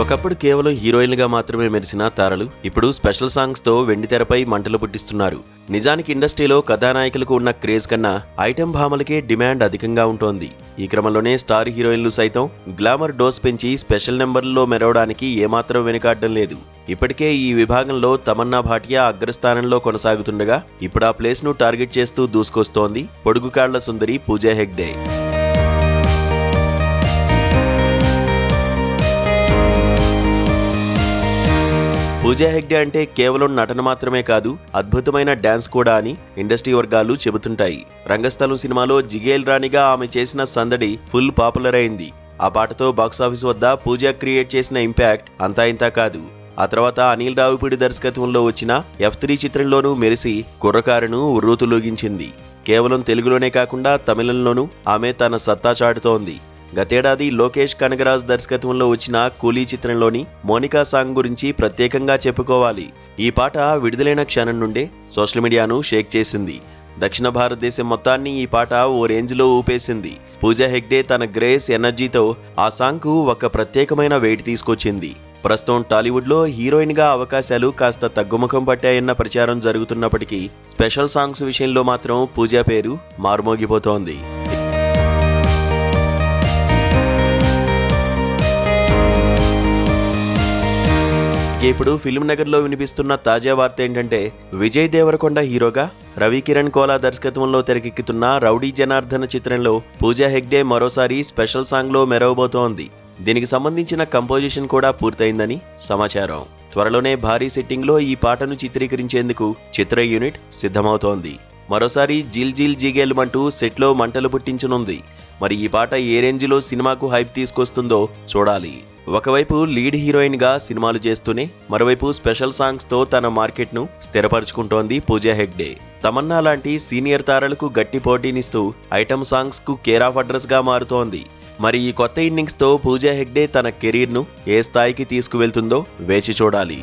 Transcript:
ఒకప్పుడు కేవలం హీరోయిన్లుగా మాత్రమే మెరిసిన తారలు ఇప్పుడు స్పెషల్ సాంగ్స్ తో వెండితెరపై మంటలు పుట్టిస్తున్నారు. నిజానికి ఇండస్ట్రీలో కథానాయకులకు ఉన్న క్రేజ్ కన్నా ఐటెం భామలకే డిమాండ్ అధికంగా ఉంటోంది. ఈ క్రమంలోనే స్టార్ హీరోయిన్లు సైతం గ్లామర్ డోస్ పెంచి స్పెషల్ నెంబర్లలో మెరవడానికి ఏమాత్రం వెనుకాడడం లేదు. ఇప్పటికే ఈ విభాగంలో తమన్నా భాటియా అగ్రస్థానంలో కొనసాగుతుండగా ఇప్పుడు ఆ ప్లేస్ ను టార్గెట్ చేస్తూ దూసుకొస్తోంది పొడుగుకాళ్ల సుందరి పూజా హెగ్డే. పూజా హెగ్డే అంటే కేవలం నటన మాత్రమే కాదు, అద్భుతమైన డాన్స్ కూడా అని ఇండస్ట్రీ వర్గాలు చెబుతుంటాయి. రంగస్థలం సినిమాలో జిగేల్ రాణిగా ఆమె చేసిన సందడి ఫుల్ పాపులర్ అయింది. ఆ పాటతో బాక్సాఫీస్ వద్ద పూజా క్రియేట్ చేసిన ఇంపాక్ట్ అంతా ఇంతా కాదు. ఆ తర్వాత అనిల్ రావిపూడి దర్శకత్వంలో వచ్చిన F3 చిత్రంలోనూ మెరిసి కుర్రకారును ఉర్రూతులూగించింది. కేవలం తెలుగులోనే కాకుండా తమిళంలోనూ ఆమె తన సత్తా చాటుతోంది. గతేడాది లోకేష్ కనగరాజ్ దర్శకత్వంలో వచ్చిన కూలీ చిత్రంలోని మోనికా సాంగ్ గురించి ప్రత్యేకంగా చెప్పుకోవాలి. ఈ పాట విడుదలైన క్షణం నుండే సోషల్ మీడియాను షేక్ చేసింది. దక్షిణ భారతదేశం మొత్తాన్ని ఈ పాట ఓ రేంజ్లో ఊపేసింది. పూజా హెగ్డే తన గ్రేస్ ఎనర్జీతో ఆ సాంగ్కు ఒక ప్రత్యేకమైన వెయిట్ తీసుకొచ్చింది. ప్రస్తుతం టాలీవుడ్లో హీరోయిన్గా అవకాశాలు కాస్త తగ్గుముఖం పట్టాయన్న ప్రచారం జరుగుతున్నప్పటికీ స్పెషల్ సాంగ్స్ విషయంలో మాత్రం పూజా పేరు మారుమోగిపోతోంది. ఇప్పుడు ఫిల్మ్ నగర్లో వినిపిస్తున్న తాజా వార్త ఏంటంటే విజయ్ దేవరకొండ హీరోగా రవికిరణ్ కోలా దర్శకత్వంలో తెరకెక్కుతున్న రౌడీ జనార్దన చిత్రంలో పూజా హెగ్డే మరోసారి స్పెషల్ సాంగ్లో మెరవబోతోంది. దీనికి సంబంధించిన కంపోజిషన్ కూడా పూర్తయిందని సమాచారం. త్వరలోనే భారీ సెట్టింగ్లో ఈ పాటను చిత్రీకరించేందుకు చిత్ర యూనిట్ సిద్ధమవుతోంది. మరోసారి జిల్ జిల్ జిగేలుమంటూ సెట్లో మంటలు పుట్టించనుంది. మరి ఈ పాట ఏ రేంజ్లో సినిమాకు హైప్ తీసుకొస్తుందో చూడాలి. ఒకవైపు లీడ్ హీరోయిన్ గా సినిమాలు చేస్తూనే మరోవైపు స్పెషల్ సాంగ్స్ తో తన మార్కెట్ ను స్థిరపరుచుకుంటోంది పూజా హెగ్డే. తమన్నా లాంటి సీనియర్ తారలకు గట్టి పోటీనిస్తూ ఐటమ్ సాంగ్స్ కు కేర్ ఆఫ్ అడ్రస్ గా మారుతోంది. మరి ఈ కొత్త ఇన్నింగ్స్ తో పూజా హెగ్డే తన కెరీర్ ను ఏ స్థాయికి తీసుకువెళ్తుందో వేచి చూడాలి.